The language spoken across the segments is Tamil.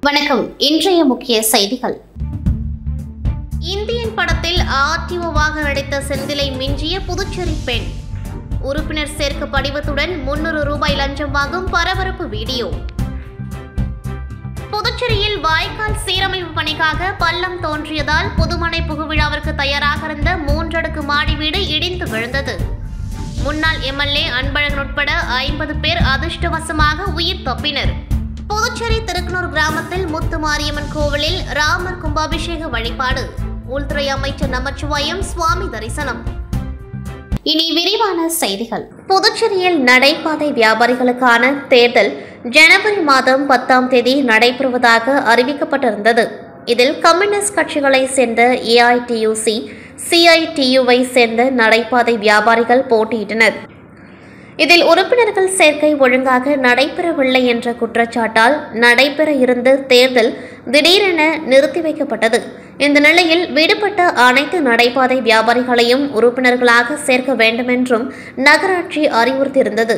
வணக்கம். இன்றைய முக்கிய செய்திகள். இந்தியன் படத்தில் ஆர்டிஓவாக நடித்த செந்திலை மிஞ்சிய புதுச்சேரி பெண். உறுப்பினர் சேர்க்க படிவத்துடன் 300 ரூபாய் லஞ்சம் வாங்கும் பரபரப்பு வீடியோ. புதுச்சேரியில் வாய்க்கால் சீரமைப்பு பணிக்காக பள்ளம் தோன்றியதால் புதுமனை புகுவிழாவிற்கு தயாராக இருந்த 3 அடுக்கு மாடி வீடு இடிந்து விழுந்தது. முன்னாள் எம்எல்ஏ அன்பழகன் உட்பட 50 பேர் அதிர்ஷ்டவசமாக உயிர் தப்பினர். புதுச்சேரி திருக்கனூர் கிராமத்தில் முத்து மாரியம்மன் கோவிலில் ராமர் கும்பாபிஷேக வழிபாடு. உள்துறை அமைச்சர் நமச்சிவாயம் சுவாமி தரிசனம். இனி விரிவான செய்திகள். புதுச்சேரியில் நடைபாதை வியாபாரிகளுக்கான தேர்தல் ஜனவரி மாதம் 10ஆம் தேதி நடைபெறுவதாக அறிவிக்கப்பட்டிருந்தது. இதில் கம்யூனிஸ்ட் கட்சிகளை சேர்ந்த ஏஐடியூசி, சிஐடியுவை சேர்ந்த நடைபாதை வியாபாரிகள் போட்டியிட்டனர். இதில் உறுப்பினர்கள் சேர்க்கை ஒழுங்காக நடைபெறவில்லை என்ற குற்றச்சாட்டால் நடைபெற இருந்த தேர்தல் திடீரென நிறுத்தி வைக்கப்பட்டது. இந்த நிலையில் விடுபட்ட அனைத்து நடைபாதை வியாபாரிகளையும் உறுப்பினர்களாக சேர்க்க வேண்டுமென்றும் நகராட்சி அறிவுறுத்தியிருந்தது.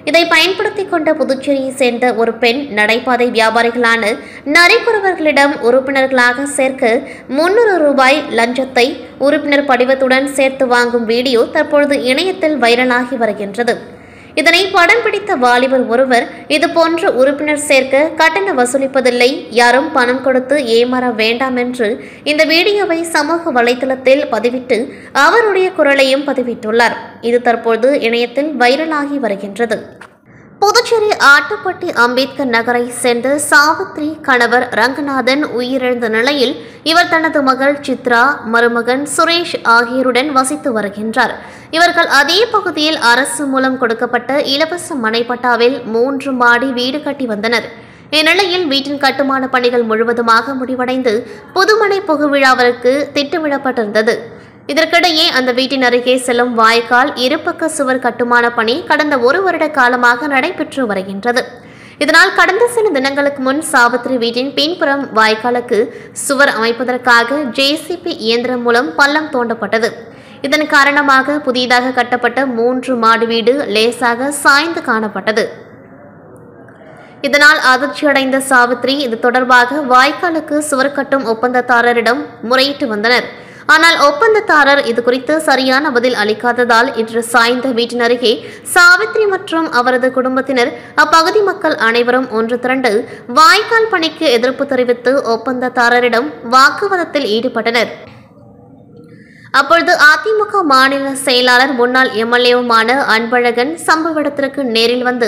இதை பயன்படுத்திக் கொண்ட புதுச்சேரியை சேர்ந்த ஒரு பெண் நடைபாதை வியாபாரிகளான நரிக்குறவர்களிடம் உறுப்பினர்களாக சேர்க்க 300 ரூபாய் லஞ்சத்தை உறுப்பினர் படிவத்துடன் சேர்த்து வாங்கும் வீடியோ தற்பொழுது இணையத்தில் வைரலாகி வருகின்றது. இதனை படம் பிடித்த வாலிபர் ஒருவர், இதுபோன்ற உறுப்பினர் சேர்க்க கட்டணம் வசூலிப்பதில்லை, யாரும் பணம் கொடுத்து ஏமாற வேண்டாம் என்று இந்த வீடியோவை சமூக வலைதளத்தில் பதிவிட்டு அவருடைய குரலையும் பதிவிட்டுள்ளார். இது தற்போது இணையத்தில் வைரலாகி வருகின்றது. புதுச்சேரி ஆட்டுப்பட்டி அம்பேத்கர் நகரை சேர்ந்த சாவித்ரி கணவர் ரங்கநாதன் உயிரிழந்த நிலையில் இவர் தனது மகள் சித்ரா, மருமகன் சுரேஷ் ஆகியோருடன் வசித்து வருகின்றார். இவர்கள் அதே பகுதியில் அரசு மூலம் கொடுக்கப்பட்ட இலவச மனைப்பட்டாவில் 3 மாடி வீடு கட்டி வந்தனர். இந்நிலையில் வீட்டின் கட்டுமான பணிகள் முழுவதுமாக முடிவடைந்து புதுமனை புகுவிழாவிற்கு திட்டமிடப்பட்டிருந்தது. இதற்கிடையே அந்த வீட்டின் அருகே செல்லும் வாய்க்கால் இருபக்க சுவர் கட்டுமான பணி கடந்த 1 வருட காலமாக நடைபெற்று வருகின்றது. இதனால் கடந்த சில தினங்களுக்கு முன் சாவித்ரி வீட்டின் பின்புறம் வாய்க்காலுக்கு சுவர் அமைப்பதற்காக ஜேசிபி இயந்திரம் மூலம் பள்ளம் தோண்டப்பட்டது. இதன் காரணமாக புதிதாக கட்டப்பட்ட 3 மாடி வீடு லேசாக சாய்ந்து காணப்பட்டது. இதனால் அதிர்ச்சியடைந்த சாவித்ரி இது தொடர்பாக வாய்க்காலுக்கு சுவர் கட்டும் ஒப்பந்ததாரரிடம் முறையிட்டு வந்தனர். ஆனால் ஒப்பந்ததாரர் இது குறித்து சரியான பதில் அளிக்காததால் இன்று சாய்ந்த வீட்டின் அருகே சாவித்ரி மற்றும் அவரது குடும்பத்தினர், அப்பகுதி மக்கள் அனைவரும் ஒன்று திரண்டு வாய்க்கால் பணிக்கு எதிர்ப்பு தெரிவித்து ஒப்பந்ததாரரிடம் வாக்குவாதத்தில் ஈடுபட்டனர். அப்பொழுது அதிமுக மாநில செயலாளர் முன்னாள் எம்எல்ஏவுமான அன்பழகன் சம்பவ இடத்திற்கு நேரில் வந்து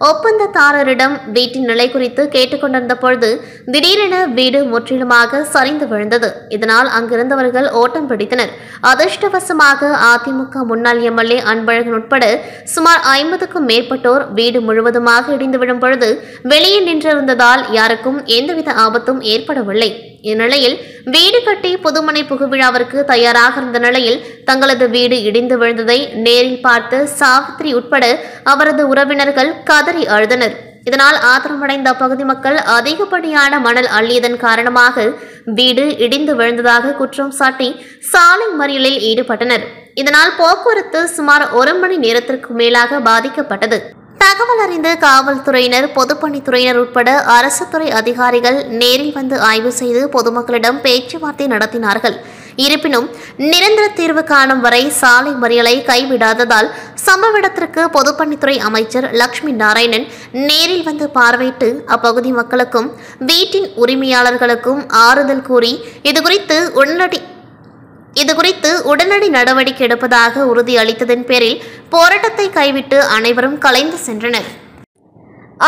ஒப்பந்ததாரரிடம் வீட்டின் நிலை குறித்து கேட்டுக்கொண்டிருந்த பொழுது திடீரென வீடு முற்றிலுமாக சரிந்து விழுந்தது. இதனால் அங்கிருந்தவர்கள் ஓட்டம் பிடித்தனர். அதிர்ஷ்டவசமாக அதிமுக முன்னாள் எம்எல்ஏ அன்பழகன் உட்பட சுமார் 50க்கும் மேற்பட்டோர் வீடு முழுவதுமாக இடிந்து விழும் பொழுது வெளியே நின்றிருந்ததால் யாருக்கும் எந்தவித ஆபத்தும் ஏற்படவில்லை. இந்நிலையில் வீடு கட்டி புதுமனை புகுவிழாவிற்கு தயாராக இருந்த நிலையில் தங்களது வீடு இடிந்து விழுந்ததை நேரில் பார்த்து சாவித்ரி உட்பட அவரது உறவினர்கள் கதறி அழுதனர். இதனால் ஆத்திரமடைந்த அப்பகுதி மக்கள் அதிகப்படியான மணல் அள்ளியதன் காரணமாக வீடு இடிந்து விழுந்ததாக குற்றம் சாட்டி சாலை மறியலில் ஈடுபட்டனர். இதனால் போக்குவரத்து சுமார் 1 மணி நேரத்திற்கு மேலாக பாதிக்கப்பட்டது. தகவல் அறிந்த காவல்துறையினர், பொதுப்பணித்துறையினர் உட்பட அரசு துறை அதிகாரிகள் நேரில் வந்து ஆய்வு செய்து பொதுமக்களிடம் பேச்சுவார்த்தை நடத்தினார்கள். இருப்பினும் நிரந்தர தீர்வு காணும் வரை சாலை மறியலை கைவிடாததால் சம்பவ இடத்திற்கு பொதுப்பணித்துறை அமைச்சர் லட்சுமி நாராயணன் நேரில் வந்து பார்வையிட்டு அப்பகுதி மக்களுக்கும் வீட்டின் உரிமையாளர்களுக்கும் ஆறுதல் கூறி இதுகுறித்து உடனடி நடவடிக்கை எடுப்பதாக உறுதியளித்ததன் பேரில் போராட்டத்தை கைவிட்டு அனைவரும் கலைந்து சென்றனர்.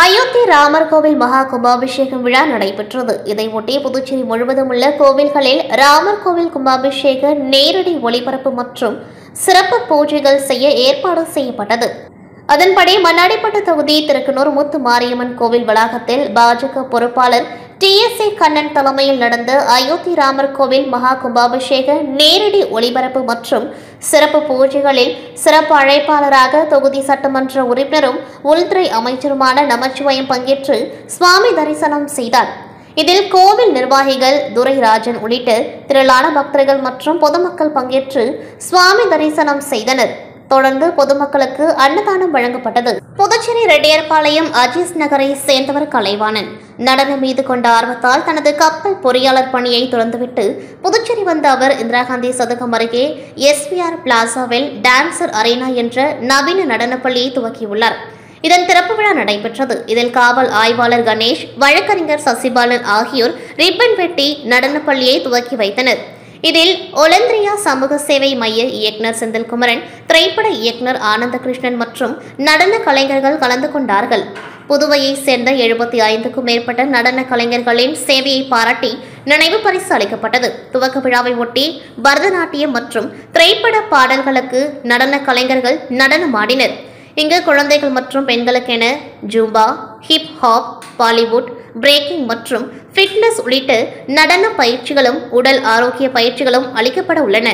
அயோத்தி ராமர் கோவில் மகா கும்பாபிஷேகம் விழா நடைபெற்றது. இதையொட்டி புதுச்சேரி முழுவதும் உள்ள கோவில்களில் ராமர் கோவில் கும்பாபிஷேக நேரடி ஒளிபரப்பு மற்றும் சிறப்பு பூஜைகள் செய்ய ஏற்பாடு செய்யப்பட்டது. அதன்படி மண்ணாடிப்பட்டு தொகுதி திருக்கனூர் முத்து மாரியம்மன் கோவில் வளாகத்தில் பாஜக பொறுப்பாளர் TSA கண்ணன் தலைமையில் நடந்த அயோத்தி ராமர் கோவில் மகா கும்பாபிஷேக நேரடி ஒளிபரப்பு மற்றும் சிறப்பு பூஜைகளில் சிறப்பு அழைப்பாளராக தொகுதி சட்டமன்ற உறுப்பினரும் உள்துறை அமைச்சருமான நமச்சிவாயம் பங்கேற்று சுவாமி தரிசனம் செய்தார். இதில் கோவில் நிர்வாகிகள், துரைராஜன் உள்ளிட்ட திரளான பக்தர்கள் மற்றும் பொதுமக்கள் பங்கேற்று சுவாமி தரிசனம் செய்தனர். தொடர்ந்து பொதுமக்களுக்கு அன்னதானம் வழங்கப்பட்டது. புதுச்சேரி ரெட்டியார்பாளையம் அஜீஸ் நகரை சேர்ந்தவர் கலைவாணன். நடனம் மீது கொண்ட ஆர்வத்தால் தனது கப்பல் பொறியாளர் பணியை துறந்துவிட்டு புதுச்சேரி வந்த அவர் இந்திரா காந்தி சதுக்கம் அருகே SVR பிளாசாவில் டான்சர் அரேனா என்ற நவீன நடனப் பள்ளியை துவக்கியுள்ளார். இதன் திறப்பு விழா நடைபெற்றது. இதில் காவல் ஆய்வாளர் கணேஷ், வழக்கறிஞர் சசிபாலன் ஆகியோர் ரிப்பன் வெட்டி நடனப் பள்ளியை துவக்கி வைத்தனர். இதில் ஒலந்திரியா சமூக சேவை மைய இயக்குனர் செந்தில்குமரன், திரைப்பட இயக்குனர் ஆனந்தகிருஷ்ணன் மற்றும் நடன கலைஞர்கள் கலந்து கொண்டார்கள். புதுவையை சேர்ந்த 75க்கும் மேற்பட்ட நடன கலைஞர்களின் சேவையை பாராட்டி நினைவு பரிசு அளிக்கப்பட்டது. துவக்க விழாவை ஒட்டி பரதநாட்டியம் மற்றும் திரைப்பட பாடல்களுக்கு நடன கலைஞர்கள் நடனமாடினர். இங்கு குழந்தைகள் மற்றும் பெண்களுக்கென Zumba, hip hop, Bollywood, breaking மற்றும் ஃபிட்னஸ் உள்ளிட்ட நடன பயிற்சிகளும் உடல் ஆரோக்கிய பயிற்சிகளும் அளிக்கப்பட உள்ளன.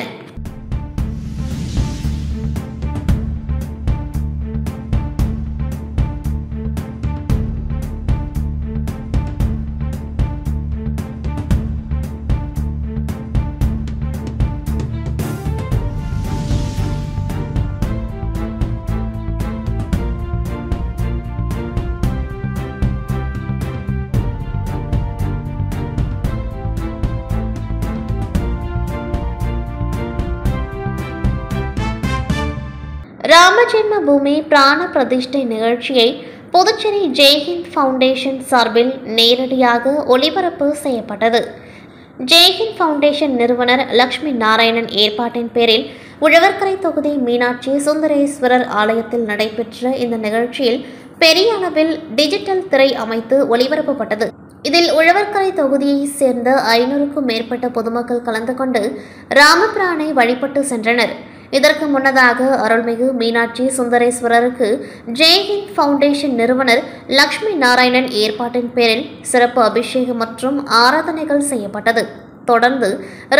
ராமஜென்ம பூமி பிராண பிரதிஷ்டை நிகழ்ச்சியை புதுச்சேரி ஜெய்ஹிந்த் ஃபவுண்டேஷன் சார்பில் நேரடியாக ஒளிபரப்பு செய்யப்பட்டது. ஜெய்ஹிந்த் ஃபவுண்டேஷன் நிறுவனர் லட்சுமி நாராயணன் ஏற்பாட்டின் பேரில் உழவர்கரை தொகுதி மீனாட்சி சுந்தரேஸ்வரர் ஆலயத்தில் நடைபெற்ற இந்த நிகழ்ச்சியில் பெரிய அளவில் டிஜிட்டல் திரை அமைத்து ஒளிபரப்பப்பட்டது. இதில் உழவர்கரை தொகுதியை சேர்ந்த 500க்கும் மேற்பட்ட பொதுமக்கள் கலந்து கொண்டு ராமபிரானை வழிபட்டு சென்றனர். இதற்கு முன்னதாக அருள்மிகு மீனாட்சி சுந்தரேஸ்வரருக்கு ஜெய்ஹிந்த் ஃபவுண்டேஷன் நிறுவனர் லட்சுமி நாராயணன் ஏற்பாட்டின் பேரில் சிறப்பு அபிஷேகம் மற்றும் ஆராதனைகள் செய்யப்பட்டது. தொடர்ந்து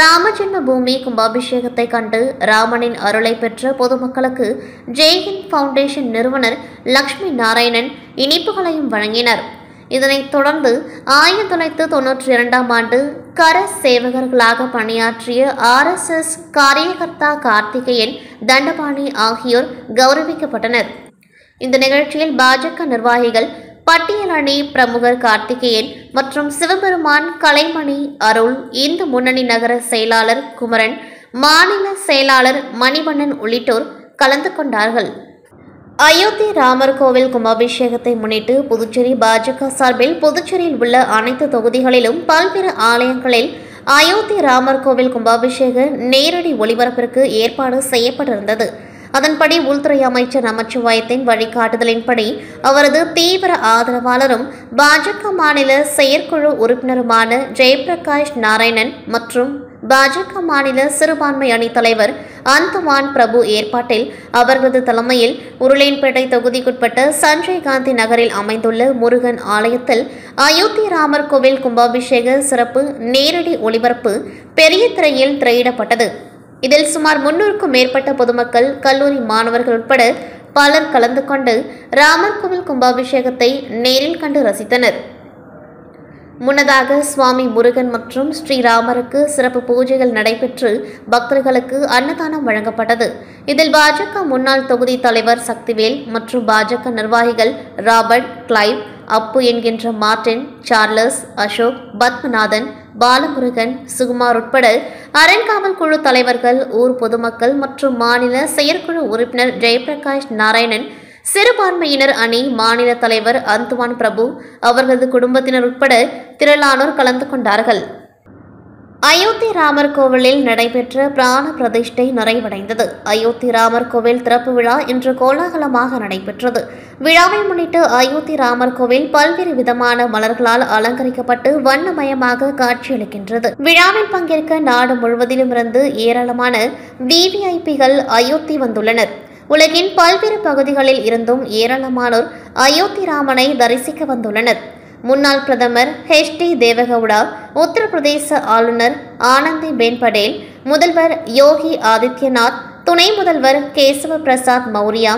ராமஜென்ம பூமி கும்பாபிஷேகத்தை கண்டு ராமனின் அருளை பெற்ற பொதுமக்களுக்கு ஜெய்ஹிந்த் ஃபவுண்டேஷன் நிறுவனர் லட்சுமி நாராயணன் இனிப்புகளையும் வழங்கினார். இதனைத் தொடர்ந்து 1992ஆம் ஆண்டு கர சேவகர்களாக பணியாற்றிய RSS காரியகர்த்தா கார்த்திகேயன், தண்டபாணி ஆகியோர் கௌரவிக்கப்பட்டனர். இந்த நிகழ்ச்சியில் பாஜக நிர்வாகிகள், பட்டியல் அணி பிரமுகர் கார்த்திகேயன் மற்றும் சிவபெருமான், கலைமணி, அருள், இந்து முன்னணி நகர செயலாளர் குமரன், மாநில செயலாளர் மணிவண்ணன் உள்ளிட்டோர் கலந்து கொண்டார்கள். அயோத்தி ராமர் கோவில் கும்பாபிஷேகத்தை முன்னிட்டு புதுச்சேரி பாஜக சார்பில் புதுச்சேரியில் உள்ள அனைத்து தொகுதிகளிலும் பல்வேறு ஆலயங்களில் அயோத்தி ராமர் கோவில் கும்பாபிஷேக நேரடி ஒளிபரப்பிற்கு ஏற்பாடு செய்யப்பட்டிருந்தது. அதன்படி உள்துறை அமைச்சர் நமச்சிவாயத்தின் வழிகாட்டுதலின்படி அவரது தீவிர ஆதரவாளரும் பாஜக மாநில செயற்குழு உறுப்பினருமான ஜெயபிரகாஷ் நாராயணன் மற்றும் பாஜக மாநில சிறுபான்மை அணி தலைவர் அந்துமான் பிரபு ஏற்பாட்டில் அவர்களது தலைமையில் உருளையன்பேட்டை தொகுதிக்குட்பட்ட சஞ்சய் காந்தி நகரில் அமைந்துள்ள முருகன் ஆலயத்தில் அயோத்தி ராமர் கோவில் கும்பாபிஷேக சிறப்பு நேரடி ஒளிபரப்பு பெரிய திரையில் திரையிடப்பட்டது. இதில் சுமார் 300க்கும் மேற்பட்ட பொதுமக்கள், கல்லூரி மாணவர்கள் உட்பட பலர் கலந்து கொண்டு ராமர் கோவில் கும்பாபிஷேகத்தை நேரில் கண்டு ரசித்தனர். முன்னதாக சுவாமி முருகன் மற்றும் ஸ்ரீராமருக்கு சிறப்பு பூஜைகள் நடைபெற்று பக்தர்களுக்கு அன்னதானம் வழங்கப்பட்டது. இதில் பாஜக முன்னாள் தொகுதி தலைவர் சக்திவேல் மற்றும் பாஜக நிர்வாகிகள் ராபர்ட், கிளைவ், அப்பு என்கின்ற மார்டின், சார்லஸ், அசோக், பத்மநாதன், பாலமுருகன், சுகுமார் உட்பட அறங்காவல் குழு தலைவர்கள், ஊர் பொதுமக்கள் மற்றும் மாநில செயற்குழு உறுப்பினர் ஜெயபிரகாஷ் நாராயணன், சிறுபான்மையினர் அணி மாநில தலைவர் அந்துமான் பிரபு, அவர்களது குடும்பத்தினர் உட்பட திரளானோர் கலந்து கொண்டார்கள். அயோத்தி ராமர் கோவிலில் நடைபெற்ற பிராண பிரதிஷ்டை நிறைவடைந்தது. அயோத்தி ராமர் கோவில் திறப்பு விழா இன்று கோலாகலமாக நடைபெற்றது. விழாவை முன்னிட்டு அயோத்தி ராமர் கோவில் பல்வேறு விதமான மலர்களால் அலங்கரிக்கப்பட்டு வண்ணமயமாக காட்சியளிக்கின்றது. விழாவில் பங்கேற்க நாடு முழுவதிலும் இருந்து ஏராளமான VVIPகள் அயோத்தி வந்துள்ளனர். உலகின் பல்வேறு பகுதிகளில் இருந்தும் ஏராளமானோர் அயோத்தி ராமனை தரிசிக்க வந்துள்ளனர். முன்னாள் பிரதமர் HD தேவகவுடா, உத்தரப்பிரதேச ஆளுநர் ஆனந்திபென் படேல், முதல்வர் யோகி ஆதித்யநாத், துணை முதல்வர் கேசவ பிரசாத் மௌரியா,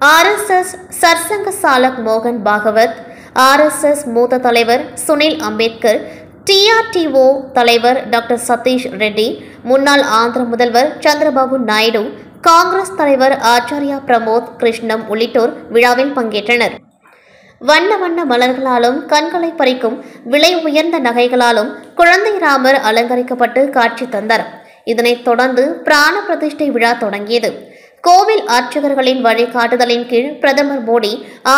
RSS சர்சங்க சாலக் மோகன் பாகவத், RSS மூத்த தலைவர் சுனில் அம்பேத்கர், TRTO தலைவர் டாக்டர் சதீஷ் ரெட்டி, முன்னாள் ஆந்திர முதல்வர் சந்திரபாபு நாயுடு, காங்கிரஸ் தலைவர் ஆச்சாரியா பிரமோத் கிருஷ்ணம் உள்ளிட்டோர் விழாவில் பங்கேற்றனர். வண்ண வண்ண மலர்களாலும் கண்களை பறிக்கும் விலை உயர்ந்த நகைகளாலும் குழந்தை ராமர் அலங்கரிக்கப்பட்டு காட்சி தந்தார். இதனைத் தொடர்ந்து பிராண பிரதிஷ்டை விழா தொடங்கியது. கோவில் அர்ச்சகர்களின் வழிகாட்டுதலின் கீழ் பிரதமர் மோடி,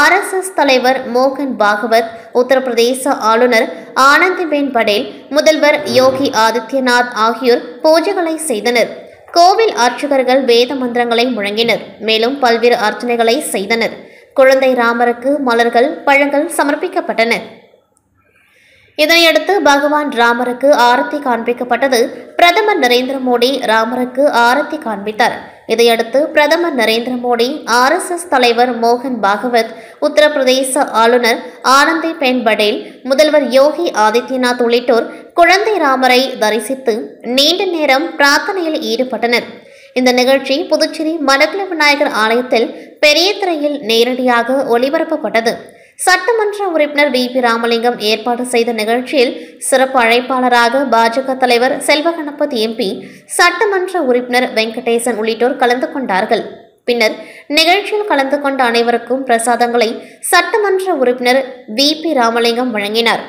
RSS தலைவர் மோகன் பாகவத், உத்தரப்பிரதேச ஆளுநர் ஆனந்திபென் படேல், முதல்வர் யோகி ஆதித்யநாத் ஆகியோர் பூஜைகளை செய்தனர். கோவில் அர்ச்சகர்கள் வேத மந்திரங்களை முழங்கினர். மேலும் பல்வேறு அர்ச்சனைகளை செய்தனர். குழந்தை ராமருக்கு மலர்கள், பழங்கள் சமர்ப்பிக்கப்பட்டன. இதனையடுத்து பகவான் ராமருக்கு ஆரத்தி காண்பிக்கப்பட்டது. பிரதமர் நரேந்திர மோடி ராமருக்கு ஆரத்தி காண்பித்தார். இதையடுத்து பிரதமர் நரேந்திர மோடி, RSS தலைவர் மோகன் பாகவத், உத்தரப்பிரதேச ஆளுநர் ஆனந்திபென் படேல், முதல்வர் யோகி ஆதித்யநாத் உள்ளிட்டோர் குழந்தை ராமரை தரிசித்து நீண்ட நேரம் பிரார்த்தனையில் ஈடுபட்டனர். இந்த நிகழ்ச்சி புதுச்சேரி மணக்குள விநாயகர் ஆலயத்தில் பெரிய திரையில் நேரடியாக ஒளிபரப்பப்பட்டது. சட்டமன்ற உறுப்பினர் VP ராமலிங்கம் ஏற்பாடு செய்த நிகழ்ச்சியில் சிறப்பு அழைப்பாளராக பாஜக தலைவர் செல்வகணபதி MP, சட்டமன்ற உறுப்பினர் வெங்கடேசன் உள்ளிட்டோர் கலந்து கொண்டார்கள். பின்னர் நிகழ்ச்சியில் கலந்து கொண்ட அனைவருக்கும் பிரசாதங்களை சட்டமன்ற உறுப்பினர் VP ராமலிங்கம் வழங்கினார்.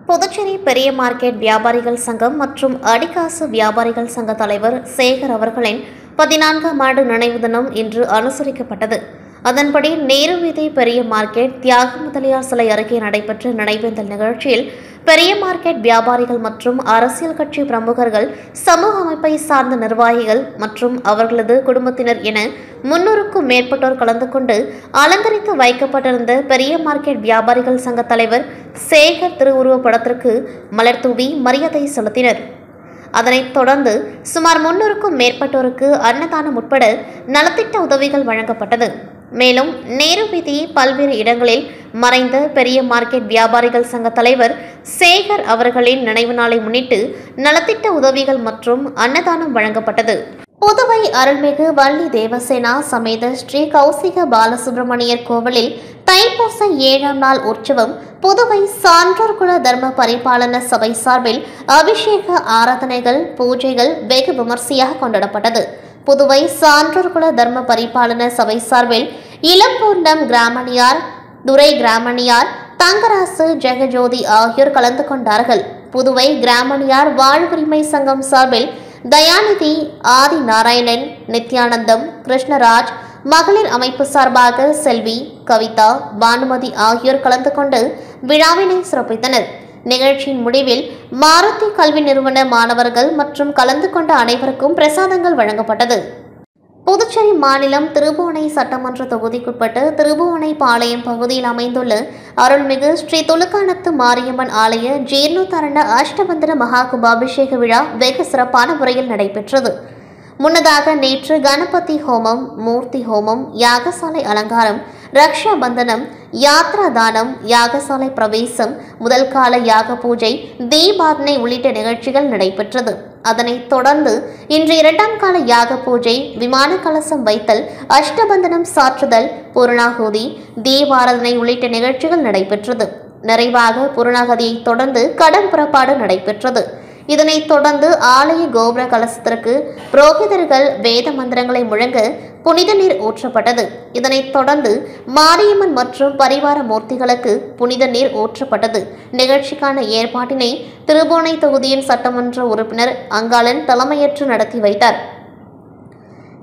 புதுச்சேரி பெரிய மார்க்கெட் வியாபாரிகள் சங்கம் மற்றும் அடிக்காசு வியாபாரிகள் சங்க தலைவர் சேகர் அவர்களின் 14ஆம் ஆண்டு நினைவு தினம் இன்று அனுசரிக்கப்பட்டது. அதன்படி நேரு வீதி பெரிய மார்க்கெட் தியாக முதலியார் சிலை அருகே நடைபெற்ற நினைவேந்தல் நிகழ்ச்சியில் பெரிய மார்க்கெட் வியாபாரிகள் மற்றும் அரசியல் கட்சி பிரமுகர்கள், சமூக அமைப்பை சார்ந்த நிர்வாகிகள் மற்றும் அவர்களது குடும்பத்தினர் என 300க்கும் மேற்பட்டோர் கலந்து கொண்டு அலங்கரித்து வைக்கப்பட்டிருந்த பெரிய மார்க்கெட் வியாபாரிகள் சங்க தலைவர் சேகர் திருவுருவ படத்திற்கு மலர் தூவி மரியாதை செலுத்தினர். அதனைத் தொடர்ந்து சுமார் 300க்கும் மேற்பட்டோருக்கு அன்னதானம் உட்பட நலத்திட்ட உதவிகள் வழங்கப்பட்டது. மேலும் நேரு வீதி பல்வேறு இடங்களில் மறைந்த பெரிய மார்க்கெட் வியாபாரிகள் சங்க தலைவர் சேகர் அவர்களின் நினைவு நாளை முன்னிட்டு நலத்திட்ட உதவிகள் மற்றும் அன்னதானம் வழங்கப்பட்டது. புதுவை அருள்மிகு வள்ளி தேவசேனா சமேத ஸ்ரீ கௌசிக பாலசுப்பிரமணியர் கோவிலில் தைப்பூச 7ஆம் நாள் உற்சவம் புதுவை சான்றோர் குல தர்ம பரிபாலன சபை சார்பில் அபிஷேக ஆராதனைகள், பூஜைகள் வெகு விமர்சையாக கொண்டாடப்பட்டது. புதுவை சான்றோர் குல தர்ம பரிபாலன சபை சார்பில் இளம்பூர்ணம் கிராமணியார், துரை கிராமணியார், தங்கராசு, ஜெகஜோதி ஆகியோர் கலந்து கொண்டார்கள். புதுவை கிராமணியார் வாழ்வுரிமை சங்கம் சார்பில் தயாநிதி, ஆதி நாராயணன், நித்யானந்தம், கிருஷ்ணராஜ், மகளிர் அமைப்பு சார்பாக செல்வி, கவிதா, பானுமதி ஆகியோர் கலந்து கொண்டு விழாவினை சிறப்பித்தனர். நிகழ்ச்சியின் முடிவில் மாருதி கல்வி நிறுவன மாணவர்கள் மற்றும் கலந்து கொண்ட அனைவருக்கும் பிரசாதங்கள் வழங்கப்பட்டது. புதுச்சேரி மாநிலம் திருபுவனை சட்டமன்ற தொகுதிக்குட்பட்ட திருபுவனை பாளையம் பகுதியில் அமைந்துள்ள அருள்மிகு ஸ்ரீ துலுக்கானத்து மாரியம்மன் ஆலய ஜீர்ணோத்தாரண அஷ்டபந்தன மகா கும்பாபிஷேக விழா வெகு சிறப்பான முறையில் நடைபெற்றது. முன்னதாக நேற்று கணபதி ஹோமம், மூர்த்தி ஹோமம், யாகசாலை அலங்காரம், ரக்ஷா பந்தனம், யாத்ரா தானம், யாகசாலை பிரவேசம், முதல் கால யாக பூஜை, தீபாரதனை உள்ளிட்ட நிகழ்ச்சிகள் நடைபெற்றது. அதனைத் தொடர்ந்து இன்று 2ஆம் கால யாக பூஜை, விமான கலசம் வைத்தல், அஷ்டபந்தனம் சாற்றுதல், பூர்ணாகுதி, தீபாரதனை உள்ளிட்ட நிகழ்ச்சிகள் நடைபெற்றது. நிறைவாக பூர்ணாகதியை தொடர்ந்து கடம் புறப்பாடு நடைபெற்றது. இதனைத் தொடர்ந்து ஆலய கோபுர கலசத்திற்கு புரோகிதர்கள் வேத மந்திரங்களை முழங்க புனித நீர் ஊற்றப்பட்டது. இதனைத் தொடர்ந்து மாரியம்மன் மற்றும் பரிவார மூர்த்திகளுக்கு புனித நீர் ஊற்றப்பட்டது. நிகழ்ச்சிக்கான ஏற்பாட்டினை திருபுவனை தொகுதியின் சட்டமன்ற உறுப்பினர் அங்காளன் தலைமையேற்று நடத்தி வைத்தார்.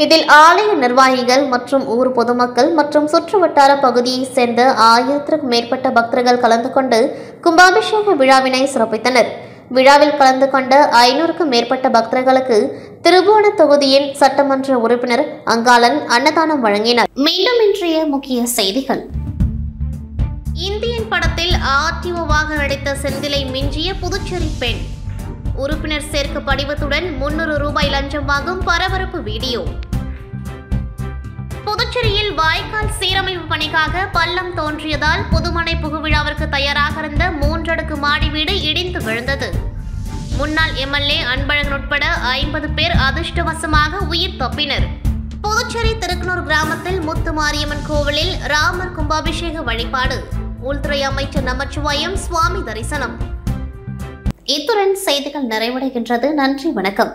இதில் ஆலய நிர்வாகிகள் மற்றும் ஊர் பொதுமக்கள் மற்றும் சுற்றுவட்டார பகுதியைச் சேர்ந்த 1000க்கும் மேற்பட்ட பக்தர்கள் கலந்து கொண்டு கும்பாபிஷேக விழாவினை சிறப்பித்தனர். விழாவில் கலந்து கொண்ட 500க்கும் மேற்பட்ட பக்தர்களுக்கு திருபுவன தொகுதியின் சட்டமன்ற உறுப்பினர் அங்காளன் அன்னதானம் வழங்கினார். மீண்டும் இன்றைய முக்கிய செய்திகள். இந்தியன் படத்தில் RTOவாக நடித்த செந்திலை மிஞ்சிய புதுச்சேரி பெண். உறுப்பினர் சேர்க்க படிவத்துடன் 300 ரூபாய் லஞ்சம் வாங்கும் பரபரப்பு வீடியோ. புதுச்சேரியில் வாய்க்கால் சீரமைப்பு பணிக்காக பள்ளம் தோன்றியதால் புதுமனை புகுவிழாவிற்கு தயாராக இருந்த 3 அடுக்கு மாடி வீடு இடிந்து விழுந்தது. முன்னாள் MLA அன்பழகன் உட்பட 50 பேர் அதிர்ஷ்டவசமாக உயிர் தப்பினர். புதுச்சேரி திருக்கனூர் கிராமத்தில் முத்து மாரியம்மன் கோவிலில் ராமர் கும்பாபிஷேக வழிபாடு. உள்துறை அமைச்சர் நமச்சிவாயம் சுவாமி தரிசனம். இத்துடன் செய்திகள் நிறைவடைகின்றது. நன்றி, வணக்கம்.